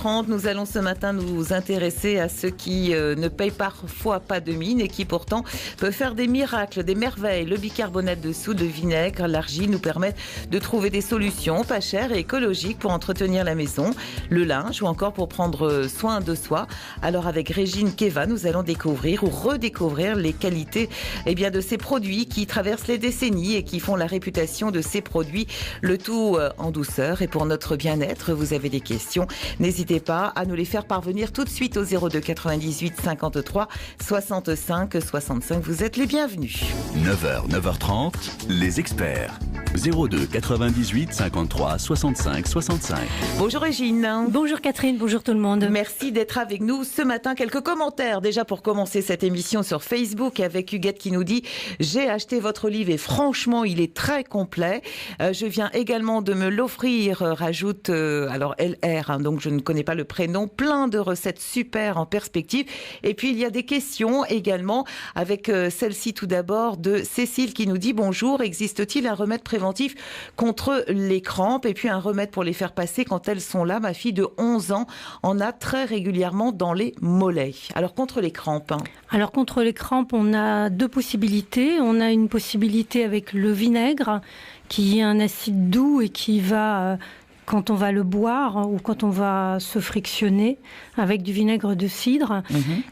9h30, nous allons ce matin nous intéresser à ceux qui ne payent parfois pas de mine et qui pourtant peuvent faire des miracles, des merveilles. Le bicarbonate de soude, le vinaigre, l'argile nous permettent de trouver des solutions pas chères et écologiques pour entretenir la maison, le linge ou encore pour prendre soin de soi. Alors avec Régine Keva, nous allons découvrir ou redécouvrir les qualités de ces produits qui traversent les décennies et qui font la réputation de ces produits, le tout en douceur. Et pour notre bien-être, vous avez des questions, n'hésitez pas à nous les faire parvenir tout de suite au 02 98 53 65 65. Vous êtes les bienvenus. 9h, 9h30, les experts. 02 98 53 65 65. Bonjour Régine. Bonjour Catherine, bonjour tout le monde. Merci d'être avec nous ce matin. Quelques commentaires déjà pour commencer cette émission sur Facebook avec Huguette qui nous dit « J'ai acheté votre livre et franchement il est très complet. Je viens également de me l'offrir », rajoute alors LR, donc je ne connais pas le prénom, plein de recettes super en perspective. Et puis il y a des questions également avec celle-ci tout d'abord de Cécile qui nous dit « Bonjour, existe-t-il un remède préventif contre les crampes et puis un remède pour les faire passer quand elles sont là. Ma fille de 11 ans en a très régulièrement dans les mollets. » Alors contre les crampes. Alors contre les crampes, on a deux possibilités. On a une possibilité avec le vinaigre qui est un acide doux et qui va... quand on va le boire ou quand on va se frictionner avec du vinaigre de cidre,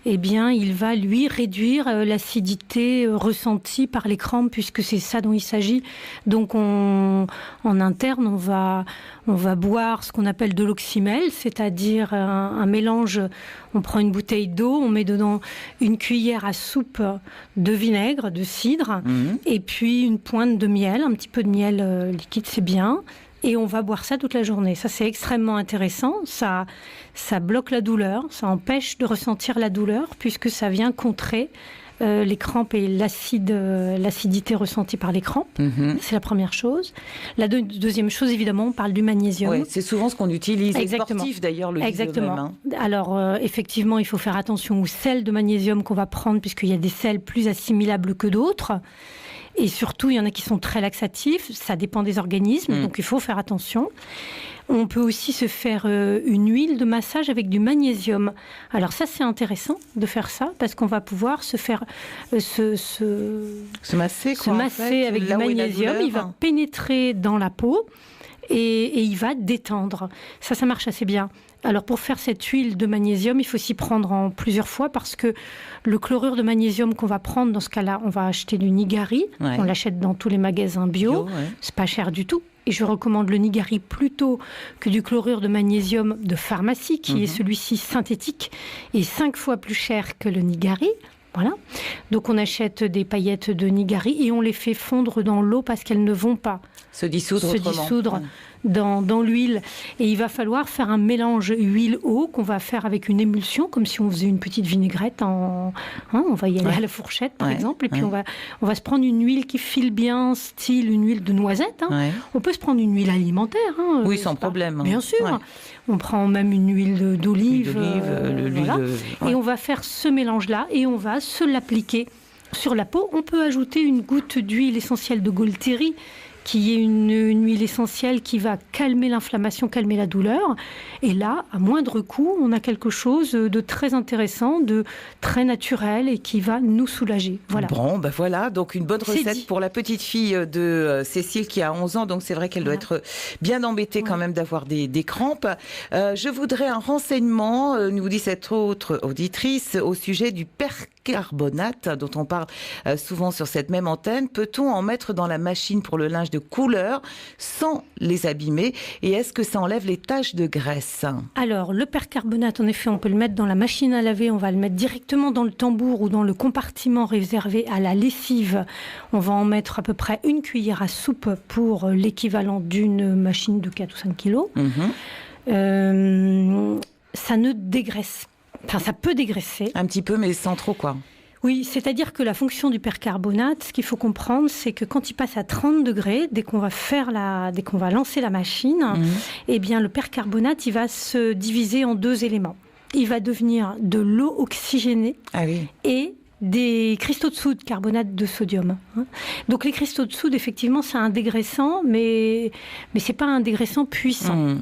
eh bien, il va, lui, réduire l'acidité ressentie par les crampes, puisque c'est ça dont il s'agit. Donc, en interne, on va boire ce qu'on appelle de l'oxymel, c'est-à-dire un mélange. On prend une bouteille d'eau, on met dedans une cuillère à soupe de vinaigre, de cidre, et puis une pointe de miel, un petit peu de miel liquide, c'est bien. Et on va boire ça toute la journée. Ça, c'est extrêmement intéressant. Ça bloque la douleur, ça empêche de ressentir la douleur, puisque ça vient contrer les crampes et l'acidité ressentie par les crampes. C'est la première chose. La deuxième chose, évidemment, on parle du magnésium. Oui, c'est souvent ce qu'on utilise. Les sportifs, d'ailleurs, le disent eux-mêmes. Alors, effectivement, il faut faire attention aux sels de magnésium qu'on va prendre, puisqu'il y a des sels plus assimilables que d'autres. Et surtout, il y en a qui sont très laxatifs, ça dépend des organismes, donc il faut faire attention. On peut aussi se faire une huile de massage avec du magnésium. Alors ça, c'est intéressant de faire ça, parce qu'on va pouvoir se faire se masser avec du magnésium. Il va pénétrer dans la peau et il va détendre. Ça marche assez bien. Alors pour faire cette huile de magnésium, il faut s'y prendre en plusieurs fois parce que le chlorure de magnésium qu'on va prendre, dans ce cas-là, on va acheter du Nigari. On l'achète dans tous les magasins bio. C'est pas cher du tout. Et je recommande le Nigari plutôt que du chlorure de magnésium de pharmacie, qui est celui-ci synthétique et 5 fois plus cher que le Nigari. Voilà. Donc on achète des paillettes de Nigari et on les fait fondre dans l'eau parce qu'elles ne vont pas se dissoudre dans l'huile. Et il va falloir faire un mélange huile-eau qu'on va faire avec une émulsion, comme si on faisait une petite vinaigrette. On va y aller à la fourchette, par exemple. Et puis on va se prendre une huile qui file bien, style une huile de noisette. On peut se prendre une huile alimentaire. Oui, sans problème. Bien sûr. On prend même une huile d'olive. Et on va faire ce mélange-là et on va se l'appliquer sur la peau. On peut ajouter une goutte d'huile essentielle de Golteri, qui est une huile essentielle qui va calmer l'inflammation, calmer la douleur. Et là, à moindre coût, on a quelque chose de très intéressant, de très naturel et qui va nous soulager. Voilà. Bon, voilà, donc une bonne recette pour la petite fille de Cécile qui a 11 ans, donc c'est vrai qu'elle doit être bien embêtée quand même d'avoir des crampes. Je voudrais un renseignement, nous dit cette autre auditrice, au sujet du percarbonate dont on parle souvent sur cette même antenne. Peut-on en mettre dans la machine pour le linge de couleur sans les abîmer, et est-ce que ça enlève les taches de graisse? Alors le percarbonate, en effet, on peut le mettre dans la machine à laver, on va le mettre directement dans le tambour ou dans le compartiment réservé à la lessive. On va en mettre à peu près une cuillère à soupe pour l'équivalent d'une machine de 4 ou 5 kilos. Ça ne dégraisse. Enfin, ça peut dégraisser. Un petit peu, mais sans trop, quoi. Oui, c'est-à-dire que la fonction du percarbonate, ce qu'il faut comprendre, c'est que quand il passe à 30 degrés, dès qu'on va lancer la machine, eh bien, le percarbonate, il va se diviser en deux éléments. Il va devenir de l'eau oxygénée et des cristaux de soude, carbonate de sodium. Donc les cristaux de soude, effectivement, c'est un dégraissant, mais c'est pas un dégraissant puissant.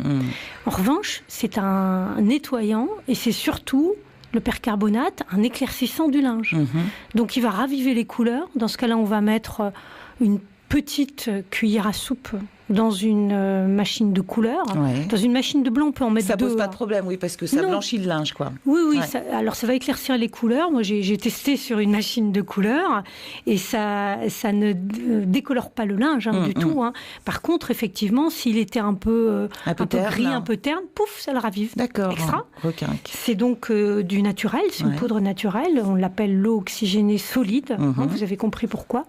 En revanche, c'est un nettoyant et c'est surtout le percarbonate, un éclaircissant du linge. Donc il va raviver les couleurs. Dans ce cas-là, on va mettre une petite cuillère à soupe dans une machine de couleur. Ouais. Dans une machine de blanc, on peut en mettre deux. Ça pose pas de problème, oui, parce que ça blanchit le linge, quoi. Oui, Ouais. alors ça va éclaircir les couleurs. Moi, j'ai testé sur une machine de couleur et ça ne décolore pas le linge du tout. Par contre, effectivement, s'il était un peu gris, un peu terne, pouf, ça le ravive. D'accord. Extra. Requinque. C'est donc du naturel, c'est une poudre naturelle. On l'appelle l'eau oxygénée solide. Vous avez compris pourquoi.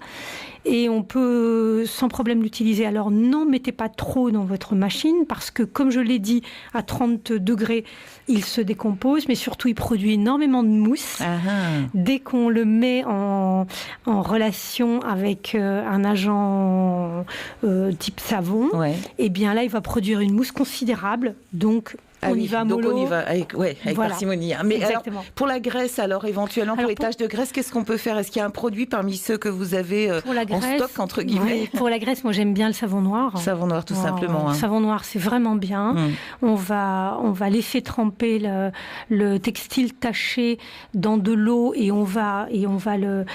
Et on peut sans problème l'utiliser. Alors, n'en mettez pas trop dans votre machine parce que, comme je l'ai dit, à 30 degrés, il se décompose, mais surtout, il produit énormément de mousse. Dès qu'on le met en relation avec un agent type savon, et bien là, il va produire une mousse considérable. Donc, on y va mollo. Donc on y va avec parcimonie. Mais alors, pour la graisse, alors éventuellement, pour les taches de graisse, qu'est-ce qu'on peut faire? Est-ce qu'il y a un produit parmi ceux que vous avez en stock, entre guillemets? Pour la graisse, moi j'aime bien le savon noir. Savon noir, tout simplement. Le savon noir, c'est vraiment bien. On va laisser tremper le textile taché dans de l'eau et on va le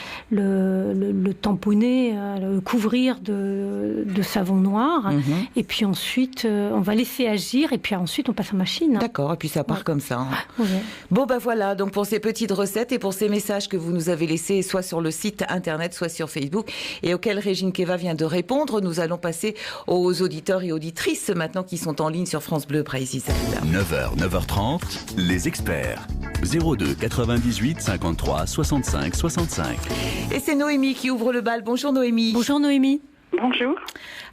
tamponner, le couvrir de savon noir. Et puis ensuite, on va laisser agir et puis ensuite on passe en machine. D'accord, et puis ça part comme ça. Bon, ben voilà, donc pour ces petites recettes et pour ces messages que vous nous avez laissés, soit sur le site internet, soit sur Facebook, et auxquels Régine Keva vient de répondre, nous allons passer aux auditeurs et auditrices maintenant qui sont en ligne sur France Bleu Praïs. 9h, 9h30, les experts. 02 98 53 65 65. Et c'est Noémie qui ouvre le bal. Bonjour Noémie. Bonjour Noémie. Bonjour.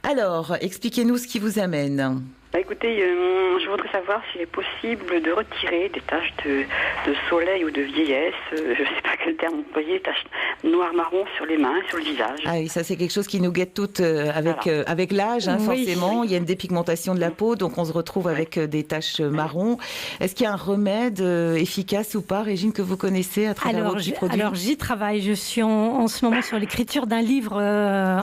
Alors, expliquez-nous ce qui vous amène. Écoutez, je voudrais savoir s'il est possible de retirer des taches de soleil ou de vieillesse, je ne sais pas quel terme employer, taches noir-marron sur les mains, sur le visage. Ah oui, ça c'est quelque chose qui nous guette toutes avec l'âge, forcément. Il y a une dépigmentation de la peau, donc on se retrouve avec des taches marron. Est-ce qu'il y a un remède efficace ou pas, Régine, que vous connaissez à travers vos petits produits? Alors j'y travaille, je suis en ce moment sur l'écriture d'un livre,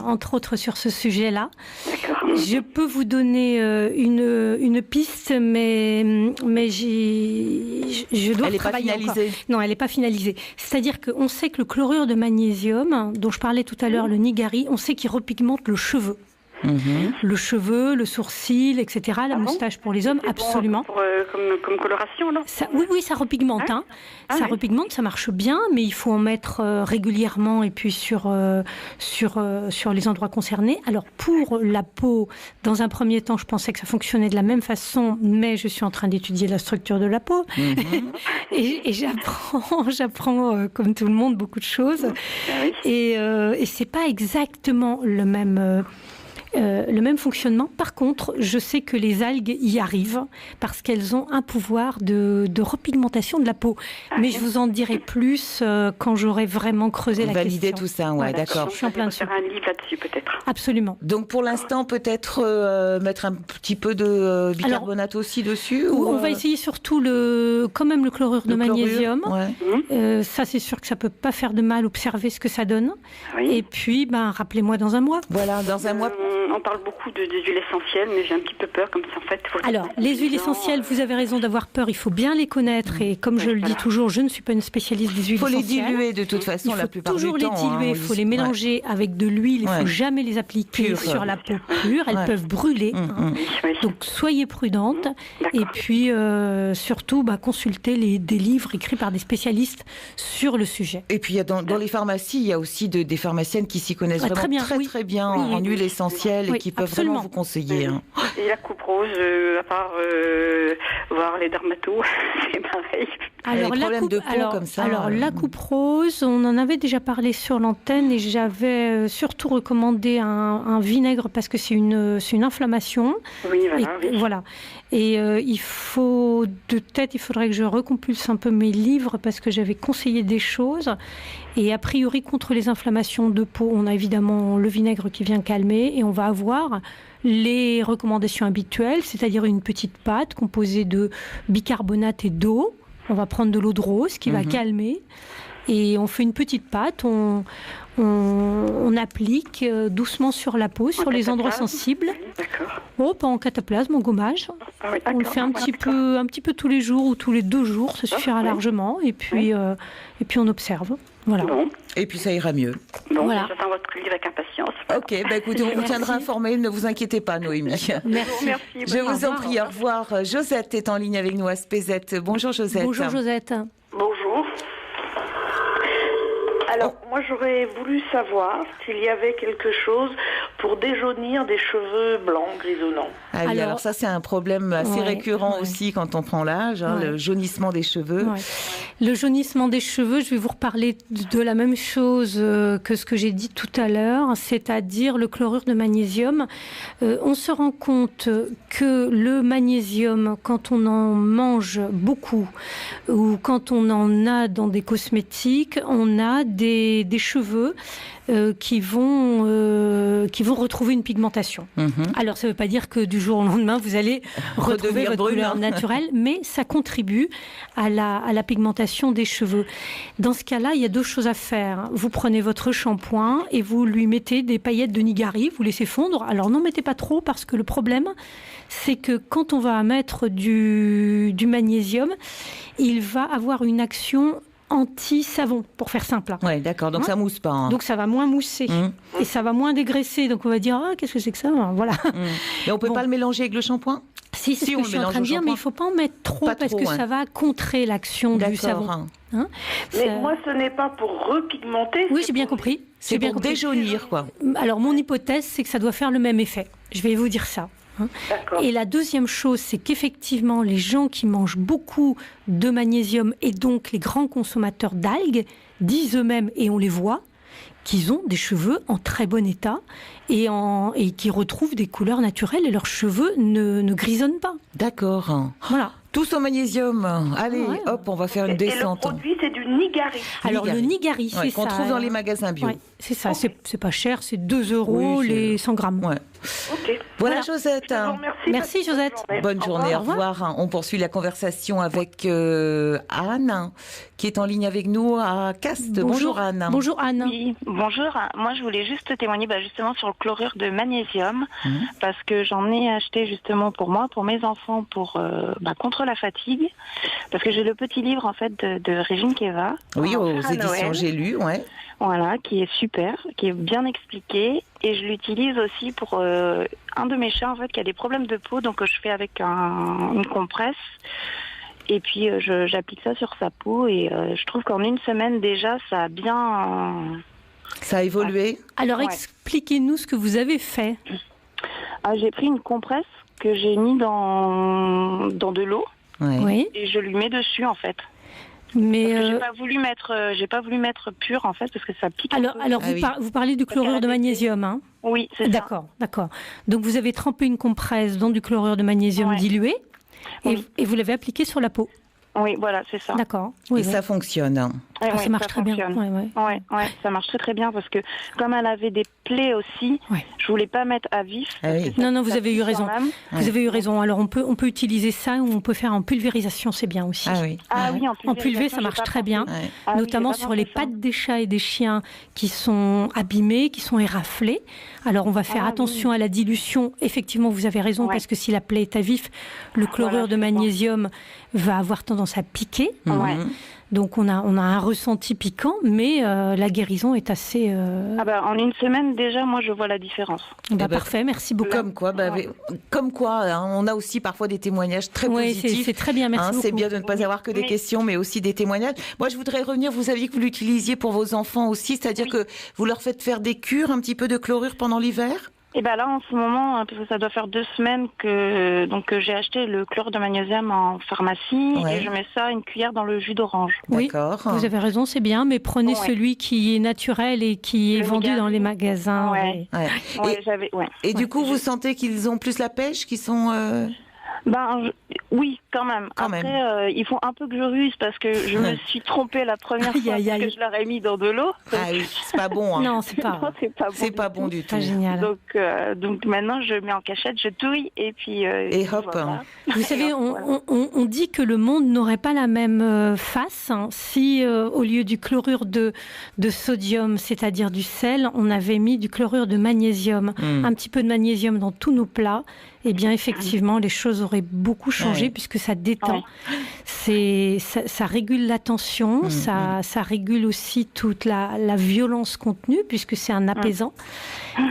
entre autres sur ce sujet-là. D'accord. Je peux vous donner une piste, mais je dois travailler encore. Elle n'est pas finalisée. Non, elle n'est pas finalisée. C'est-à-dire qu'on sait que le chlorure de magnésium, dont je parlais tout à l'heure, le nigari, on sait qu'il repigmente le cheveu. Le cheveu, le sourcil, etc. La moustache pour les hommes, absolument. Bon, comme coloration, non? Oui, ça repigmente. Ça repigmente, ça marche bien, mais il faut en mettre régulièrement et puis sur les endroits concernés. Alors, pour la peau, dans un premier temps, je pensais que ça fonctionnait de la même façon, mais je suis en train d'étudier la structure de la peau. Et j'apprends, comme tout le monde, beaucoup de choses. Et c'est pas exactement le même fonctionnement. Par contre, je sais que les algues y arrivent parce qu'elles ont un pouvoir de repigmentation de la peau. Mais je vous en dirai plus quand j'aurai vraiment creusé la question. Valider tout ça, d'accord. Je suis en plein dessus. Faire un livre là-dessus, peut-être. Absolument. Donc pour l'instant, peut-être mettre un petit peu de bicarbonate aussi dessus On va essayer surtout quand même le chlorure de magnésium. Ça, c'est sûr que ça peut pas faire de mal. Observer ce que ça donne. Et puis, rappelez-moi dans un mois. Voilà, dans un mois. On parle beaucoup des huiles essentielles, mais j'ai un petit peu peur, comme ça, en fait. Alors, les huiles essentielles, vous avez raison d'avoir peur, il faut bien les connaître, et comme je le dis toujours, je ne suis pas une spécialiste des huiles essentielles. Il faut les diluer de toute façon la plupart du temps. Il faut toujours les diluer, il faut les mélanger avec de l'huile, il ne faut jamais les appliquer sur la peau pure, elles peuvent brûler. Donc, soyez prudente, et puis surtout, consultez des livres écrits par des spécialistes sur le sujet. Et puis, dans les pharmacies, il y a aussi des pharmaciennes qui s'y connaissent vraiment très bien en huile essentielle et qui peuvent vraiment vous conseiller. Et la coupe rose, à part voir les dermatos, c'est pareil. Alors, les problèmes de peau comme ça. Alors, la coupe rose, on en avait déjà parlé sur l'antenne et j'avais surtout recommandé un vinaigre parce que c'est une inflammation. Voilà. Et il faudrait que je recompulse un peu mes livres parce que j'avais conseillé des choses. Et a priori, contre les inflammations de peau, on a évidemment le vinaigre qui vient calmer et on va avoir les recommandations habituelles, c'est-à-dire une petite pâte composée de bicarbonate et d'eau. On va prendre de l'eau de rose qui va calmer. et on fait une petite pâte, on applique doucement sur la peau, sur les endroits sensibles. D'accord. Pas en cataplasme, en gommage. Ah oui, On le fait un petit peu tous les jours ou tous les 2 jours, ça suffira largement. Et puis on observe. Voilà. Bon. Et puis ça ira mieux. Bon, Voilà. j'attends votre livre avec impatience. Ok, écoutez, on vous tiendra informé, ne vous inquiétez pas, Noémie. Merci. Je vous en prie, au revoir. Josette est en ligne avec nous à Spézette. Bonjour Josette. Bonjour Josette. Bonjour. Alors, moi j'aurais voulu savoir s'il y avait quelque chose pour déjaunir des cheveux blancs, grisonnants. Ah oui, alors ça c'est un problème assez récurrent aussi quand on prend l'âge, le jaunissement des cheveux. Ouais. Le jaunissement des cheveux, je vais vous reparler de la même chose que ce que j'ai dit tout à l'heure, c'est-à-dire le chlorure de magnésium. On se rend compte que le magnésium, quand on en mange beaucoup ou quand on en a dans des cosmétiques, on a des cheveux qui vont retrouver une pigmentation. Alors, ça ne veut pas dire que du jour au lendemain, vous allez retrouver votre couleur naturelle, mais ça contribue à la pigmentation des cheveux. Dans ce cas-là, il y a 2 choses à faire. Vous prenez votre shampoing et vous lui mettez des paillettes de nigari, vous laissez fondre. Alors, n'en mettez pas trop parce que le problème, c'est que quand on va mettre du magnésium, il va avoir une action anti-savon, pour faire simple. Oui, d'accord, donc ça mousse pas. Donc ça va moins mousser et ça va moins dégraisser. Donc on va dire, qu'est-ce que c'est que ça ? Voilà. Et on peut pas le mélanger avec le shampoing ? Si, c'est ce que je suis en train de dire, mais il ne faut pas en mettre trop parce que ça va contrer l'action du savon. Mais moi, ce n'est pas pour repigmenter. Oui, j'ai bien compris. C'est pour déjaunir, quoi. Alors, mon hypothèse, c'est que ça doit faire le même effet. Je vais vous dire ça. Et la deuxième chose, c'est qu'effectivement, les gens qui mangent beaucoup de magnésium et donc les grands consommateurs d'algues disent eux-mêmes, et on les voit, qu'ils ont des cheveux en très bon état et qui retrouvent des couleurs naturelles et leurs cheveux ne grisonnent pas. D'accord. Voilà. Tous au magnésium. Allez, hop, on va faire une descente. Et le produit, c'est du nigari. Alors, le nigari, c'est ça. Qu'on trouve dans les magasins bio. C'est ça, c'est pas cher, c'est 2 € les 100 grammes. Voilà, Josette. Merci Josette. Bonne journée, au revoir. On poursuit la conversation avec Anne, qui est en ligne avec nous à Castres. Bonjour Anne. Bonjour Anne. Oui, bonjour. Moi, je voulais juste témoigner justement sur le chlorure de magnésium, parce que j'en ai acheté justement pour moi, pour mes enfants, contre la fatigue, parce que j'ai le petit livre en fait de Régine Keva. Oui, aux éditions J'ai lu, Voilà, qui est super, qui est bien expliqué, et je l'utilise aussi pour un de mes chats en fait qui a des problèmes de peau, donc je fais avec une compresse. Et puis j'applique ça sur sa peau et je trouve qu'en 1 semaine déjà ça a bien... Ça a évolué. Alors expliquez-nous ce que vous avez fait. J'ai pris une compresse que j'ai mis dans de l'eau et je lui mets dessus en fait. Mais j'ai pas voulu mettre pur en fait parce que ça pique. Alors vous parlez du chlorure de magnésium, Oui, c'est ça. D'accord. Donc vous avez trempé une compresse dans du chlorure de magnésium dilué et vous l'avez appliqué sur la peau. Oui, voilà, c'est ça. D'accord. Ça fonctionne. Ça marche très bien. Ça marche très très bien parce que comme elle avait des plaies aussi, je voulais pas mettre à vif. Non, vous avez eu raison. Vous avez eu raison. Alors on peut utiliser ça ou on peut faire en pulvérisation, c'est bien aussi. En pulvé, ça marche très bien, notamment sur les pattes des chats et des chiens qui sont abîmés, qui sont éraflés. Alors on va faire attention à la dilution. Effectivement, vous avez raison parce que si la plaie est à vif, le chlorure de magnésium va avoir tendance à piquer. Donc on a un ressenti piquant, mais la guérison est assez... en 1 semaine déjà, moi je vois la différence. Parfait, merci beaucoup. Comme quoi, on a aussi parfois des témoignages très positifs. C'est très bien, merci beaucoup. C'est bien de ne pas avoir que des questions, mais aussi des témoignages. Moi je voudrais revenir, vous saviez que vous l'utilisiez pour vos enfants aussi, c'est-à-dire que vous leur faites faire des cures, un petit peu de chlorure pendant l'hiver ? Et là, en ce moment, parce que ça doit faire 2 semaines que j'ai acheté le chlorure de magnésium en pharmacie et je mets ça 1 cuillère dans le jus d'orange. Oui, vous avez raison, c'est bien, mais prenez celui qui est naturel et qui est vendu dans les magasins. Et du coup, vous sentez qu'ils ont plus la pêche, qu'ils sont... Oui, quand même. Après, il faut un peu que je ruse parce que je me suis trompée la première fois parce que je leur ai mis dans de l'eau. Ah oui, c'est pas bon. Hein. Non, c'est pas bon du tout. Pas génial. Donc maintenant, je mets en cachette, je touille et puis... et hop. Voilà. Vous savez, on dit que le monde n'aurait pas la même face si, au lieu du chlorure de sodium, c'est-à-dire du sel, on avait mis du chlorure de magnésium. Un petit peu de magnésium dans tous nos plats. Eh bien, effectivement, les choses auraient beaucoup changé puisque ça détend. Ça régule la tension, ça régule aussi toute la violence contenue puisque c'est un apaisant.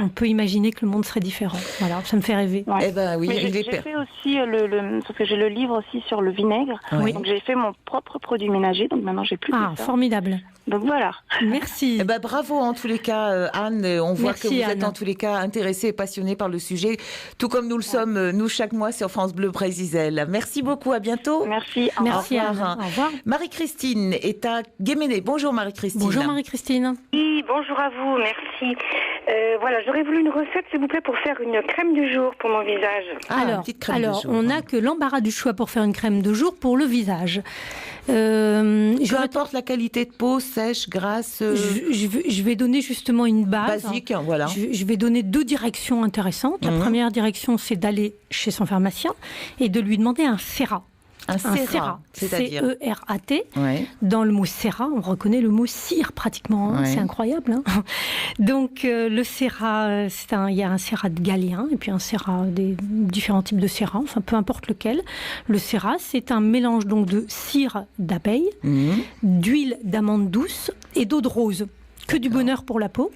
On peut imaginer que le monde serait différent. Voilà, ça me fait rêver. Eh ben oui, j'ai fait aussi sauf que j'ai le livre aussi sur le vinaigre. Donc j'ai fait mon propre produit ménager. Donc maintenant j'ai plus que ça. Formidable. Donc voilà. Merci. Eh ben, bravo en tous les cas, Anne. On voit que vous êtes Anne. en tous les cas intéressée et passionnée par le sujet, tout comme nous le sommes, nous, chaque mois sur France Bleu Brésil. Merci beaucoup, à bientôt. Merci. Merci Anne. Au revoir. Marie-Christine est à Guéméné. Bonjour Marie-Christine. Bonjour Marie-Christine. Oui, bonjour à vous, merci. Voilà, j'aurais voulu une recette, s'il vous plaît, pour faire une crème du jour pour mon visage. Alors, on n'a que l'embarras du choix pour faire une crème de jour pour le visage. Peu importe la qualité de peau, sèche, grasse. Je vais donner justement une base. Basique, voilà. Je vais donner 2 directions intéressantes. La première direction, c'est d'aller chez son pharmacien et de lui demander un sérat. Un sérat, c'est-à-dire C-E-R-A-T. Dans le mot sérat, on reconnaît le mot cire pratiquement. C'est incroyable. Donc le sérat, il y a un sérat de Galien et puis un sérat, des différents types de sérat, enfin peu importe lequel. Le sérat, c'est un mélange donc de cire d'abeille, d'huile d'amande douce et d'eau de rose. Que du bonheur pour la peau.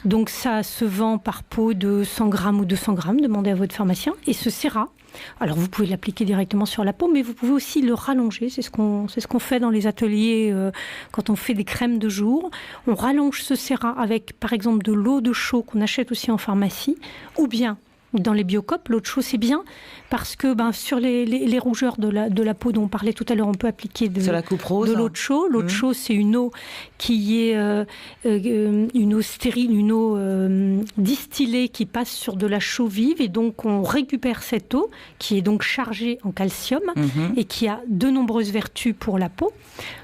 Donc ça se vend par pot de 100 grammes ou 200 grammes. Demandez à votre pharmacien. Et ce sérat, alors vous pouvez l'appliquer directement sur la peau, mais vous pouvez aussi le rallonger. C'est ce qu'on fait dans les ateliers quand on fait des crèmes de jour. On rallonge ce sérat avec, par exemple, de l'eau de chaux qu'on achète aussi en pharmacie, ou bien dans les Biocop, l'eau de chaux, c'est bien parce que sur les rougeurs de la peau dont on parlait tout à l'heure, on peut appliquer de l'eau de chaux. L'eau de chaux, c'est une eau qui est une eau stérile, une eau distillée qui passe sur de la chaux vive. Et donc, on récupère cette eau qui est donc chargée en calcium et qui a de nombreuses vertus pour la peau.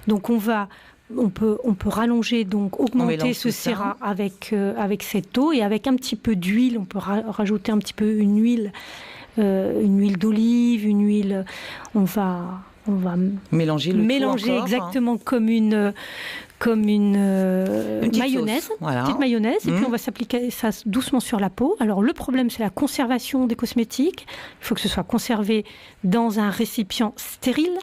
Donc, on peut rallonger, donc augmenter ce sérat avec cette eau et avec un petit peu d'huile. On peut rajouter un petit peu une huile d'olive, une huile. On va mélanger le tout encore, exactement comme une mayonnaise, petite mayonnaise, et puis on va s'appliquer ça doucement sur la peau. Alors le problème, c'est la conservation des cosmétiques. Il faut que ce soit conservé dans un récipient stérile,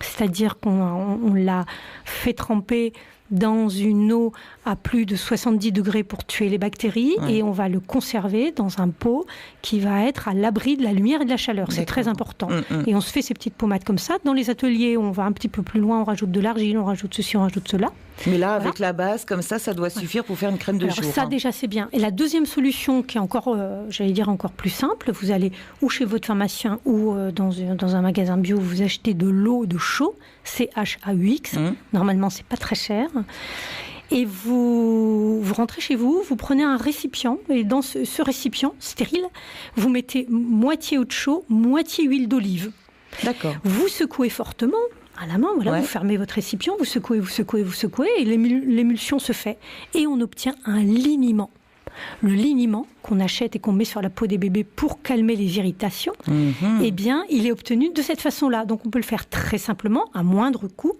c'est-à-dire qu'on l'a fait tremper dans une eau à plus de 70 degrés pour tuer les bactéries et on va le conserver dans un pot qui va être à l'abri de la lumière et de la chaleur. C'est très important. Et on se fait ces petites pommades comme ça. Dans les ateliers, on va un petit peu plus loin, on rajoute de l'argile, on rajoute ceci, on rajoute cela. Mais là, avec la base, comme ça doit suffire pour faire une crème de jour. Ça, déjà, c'est bien. Et la deuxième solution, qui est encore, encore plus simple, vous allez ou chez votre pharmacien ou dans un magasin bio, vous achetez de l'eau de chaux, CHAUX. Normalement, c'est pas très cher. Et vous rentrez chez vous, vous prenez un récipient, et dans ce récipient stérile, vous mettez moitié eau de chaux, moitié huile d'olive. D'accord. Vous secouez fortement à la main, vous fermez votre récipient, vous secouez, et l'émulsion se fait. Et on obtient un liniment. Le liniment qu'on achète et qu'on met sur la peau des bébés pour calmer les irritations, eh bien, il est obtenu de cette façon-là. Donc, on peut le faire très simplement, à moindre coût,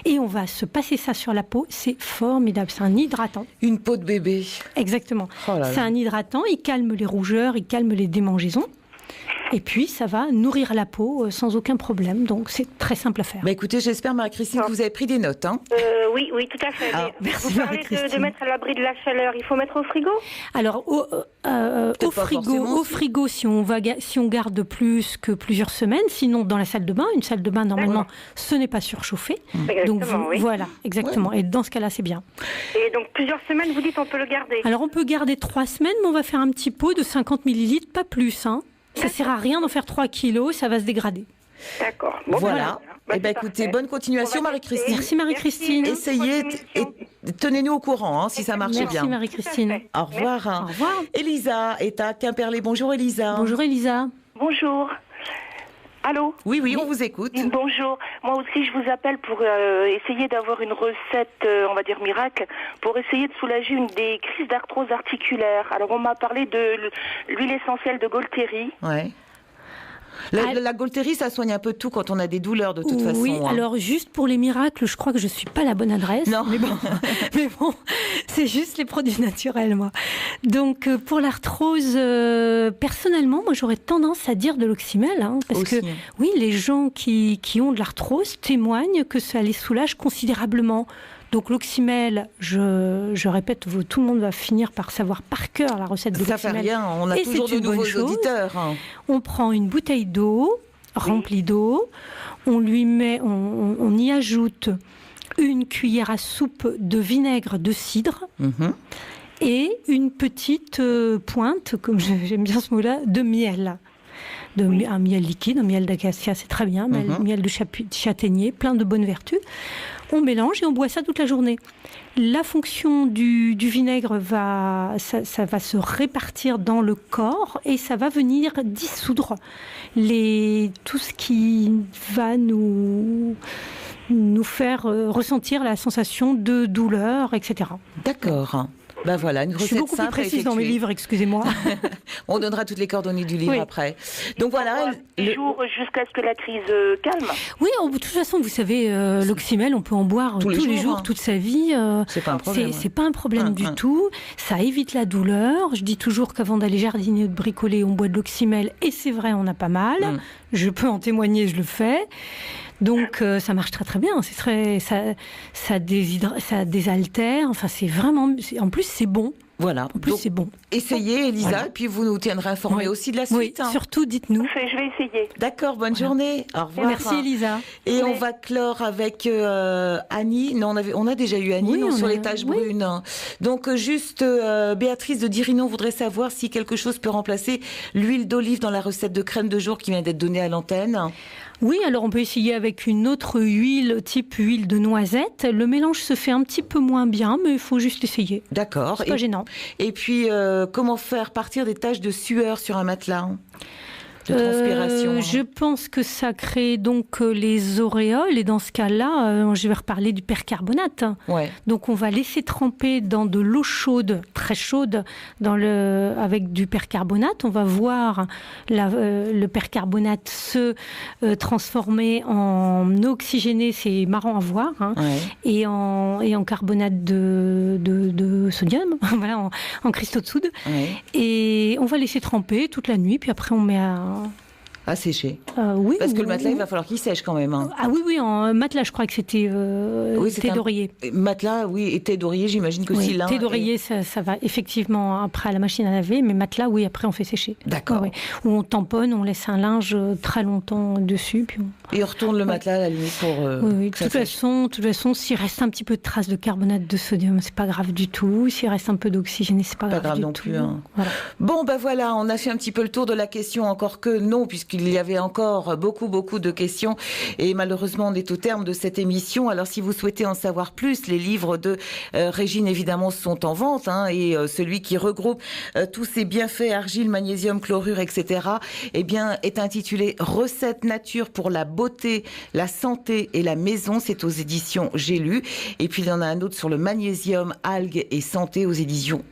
et on va se passer ça sur la peau. C'est formidable, c'est un hydratant. Une peau de bébé. Exactement. C'est un hydratant, il calme les rougeurs, il calme les démangeaisons. Et puis, ça va nourrir la peau sans aucun problème. Donc, c'est très simple à faire. Écoutez, j'espère, Marie-Christine, que vous avez pris des notes. Oui, tout à fait. Merci, vous parlez de mettre à l'abri de la chaleur. Il faut mettre au frigo ? Alors, au frigo, si on garde plus que plusieurs semaines. Sinon, dans la salle de bain. Une salle de bain, normalement, ce n'est pas surchauffé. Donc, voilà, exactement. Et dans ce cas-là, c'est bien. Et donc, plusieurs semaines, vous dites, on peut le garder ? Alors, on peut garder 3 semaines, mais on va faire un petit pot de 50 millilitres, pas plus, Ça ne sert à rien d'en faire 3 kilos, ça va se dégrader. D'accord. Voilà. Écoutez, bonne continuation, Marie-Christine. Merci, Marie-Christine. Essayez et tenez-nous au courant si ça marche bien. Merci, Marie-Christine. Au revoir. Au revoir. Elisa est à Quimperlé. Bonjour, Elisa. Bonjour, Elisa. Bonjour. Allô? Oui, on vous écoute. Bonjour. Moi aussi, je vous appelle pour essayer d'avoir une recette, on va dire miracle, pour essayer de soulager une des crises d'arthrose articulaire. Alors, on m'a parlé de l'huile essentielle de Gualtéry. Ouais. La Gualtéry, ça soigne un peu tout quand on a des douleurs de toute façon. Oui, alors juste pour les miracles, je crois que je ne suis pas la bonne adresse. Non. Mais bon, c'est juste les produits naturels, moi. Donc pour l'arthrose, personnellement, moi j'aurais tendance à dire de l'oxymel. Parce que oui, les gens qui ont de l'arthrose témoignent que ça les soulage considérablement. Donc l'oxymel, je répète, tout le monde va finir par savoir par cœur la recette de l'oxymel. Ça fait rien, on a toujours de nouveaux auditeurs. On prend une bouteille d'eau, remplie d'eau, on y ajoute une cuillère à soupe de vinaigre de cidre et une petite pointe, comme j'aime bien ce mot-là, de miel. Un miel liquide, un miel d'acacia, c'est très bien, un miel de châtaignier, plein de bonnes vertus. On mélange et on boit ça toute la journée. La fonction du vinaigre ça va se répartir dans le corps et ça va venir dissoudre tout ce qui va nous faire ressentir la sensation de douleur, etc. D'accord. Ben voilà, une recette simple. Je suis beaucoup plus précise dans mes livres, excusez-moi. On donnera toutes les coordonnées du livre après. Donc voilà. Jours jusqu'à ce que la crise calme. Oui, de toute façon, vous savez, l'oxymel, on peut en boire tous les jours, toute sa vie. C'est pas un problème. C'est pas un problème du tout. Ça évite la douleur. Je dis toujours qu'avant d'aller jardiner ou de bricoler, on boit de l'oxymel. Et c'est vrai, on a pas mal. Je peux en témoigner, je le fais. Donc ça marche très très bien, ça désaltère, enfin c'est vraiment, en plus c'est bon. Voilà. En plus c'est bon. Essayez Elisa, et puis vous nous tiendrez informés aussi de la suite. Oui, surtout dites-nous. Je vais essayer. D'accord, bonne journée. Au revoir. Merci Elisa. Et on va clore avec Annie. Non, on a déjà eu Annie sur les taches brunes. Donc juste Béatrice de Dirinon voudrait savoir si quelque chose peut remplacer l'huile d'olive dans la recette de crème de jour qui vient d'être donnée à l'antenne. Oui, alors on peut essayer avec une autre huile, type huile de noisette. Le mélange se fait un petit peu moins bien, mais il faut juste essayer. D'accord. C'est pas gênant. Et puis, comment faire partir des taches de sueur sur un matelas de transpiration. Je pense que ça crée donc les auréoles et dans ce cas-là, je vais reparler du percarbonate. Ouais. Donc on va laisser tremper dans de l'eau chaude, très chaude, avec du percarbonate. On va voir le percarbonate se transformer en eau oxygénée, c'est marrant à voir, et en carbonate de sodium, voilà, en cristaux de soude. Ouais. Et on va laisser tremper toute la nuit, puis après on met à sécher. Oui. Parce que le matelas, il va falloir qu'il sèche quand même. Ah oui, en matelas, je crois que c'était thé d'oreiller. Matelas, oui, et thé d'oreiller, j'imagine que si l'un... Thé d'oreiller, ça va effectivement après à la machine à laver, mais matelas, oui, après on fait sécher. D'accord. Ou on tamponne, on laisse un linge très longtemps dessus. Puis et on retourne le matelas à la limite pour... oui. De toute façon, s'il reste un petit peu de traces de carbonate de sodium, c'est pas grave du tout. S'il reste un peu d'oxygène, c'est pas grave du non tout. Plus, hein. Voilà. Bon, voilà, on a fait un petit peu le tour de la question, encore que non, puisqu'il y avait encore beaucoup de questions et malheureusement on est au terme de cette émission. Alors si vous souhaitez en savoir plus, les livres de Régine évidemment sont en vente et celui qui regroupe tous ces bienfaits, argile, magnésium, chlorure, etc. eh bien est intitulé Recettes nature pour la beauté, la santé et la maison. C'est aux éditions J'ai lu. Et puis il y en a un autre sur le magnésium, algues et santé aux éditions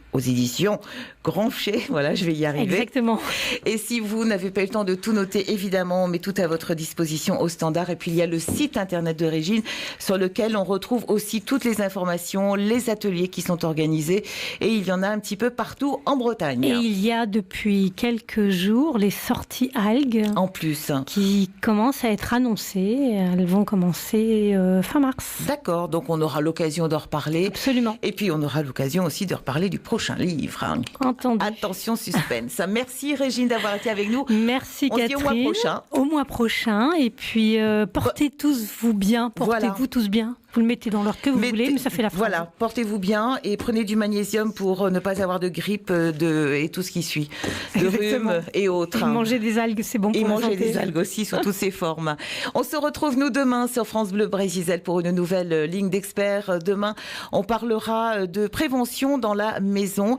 Grancher, voilà, je vais y arriver. Exactement. Et si vous n'avez pas eu le temps de tout noter, évidemment, on met tout à votre disposition au standard. Et puis, il y a le site internet de Régine sur lequel on retrouve aussi toutes les informations, les ateliers qui sont organisés. Et il y en a un petit peu partout en Bretagne. Et il y a depuis quelques jours les sorties algues. En plus. Qui commencent à être annoncées. Elles vont commencer fin mars. D'accord, donc on aura l'occasion d'en reparler. Absolument. Et puis, on aura l'occasion aussi de reparler du prochain livre. Entendu. Attention, suspense. Merci Régine d'avoir été avec nous. Merci Catherine. On se dit au mois prochain. Au mois prochain. Et puis portez tous vous bien. Portez-vous tous bien. Vous le mettez dans l'ordre que vous voulez, mais ça fait la phrase. Voilà, portez-vous bien et prenez du magnésium pour ne pas avoir de grippe et tout ce qui suit, de rhume et autres. Et manger des algues, c'est bon pour la santé. Et manger des algues aussi sous toutes ses formes. On se retrouve nous demain sur France Bleu Brésil pour une nouvelle ligne d'experts. Demain, on parlera de prévention dans la maison,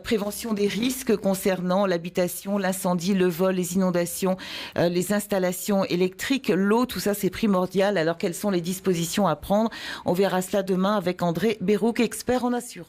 prévention des risques concernant l'habitation, l'incendie, le vol, les inondations, les installations électriques, l'eau, tout ça c'est primordial. Alors quelles sont les dispositions à prendre? On verra cela demain avec André Bérouk, expert en assurance.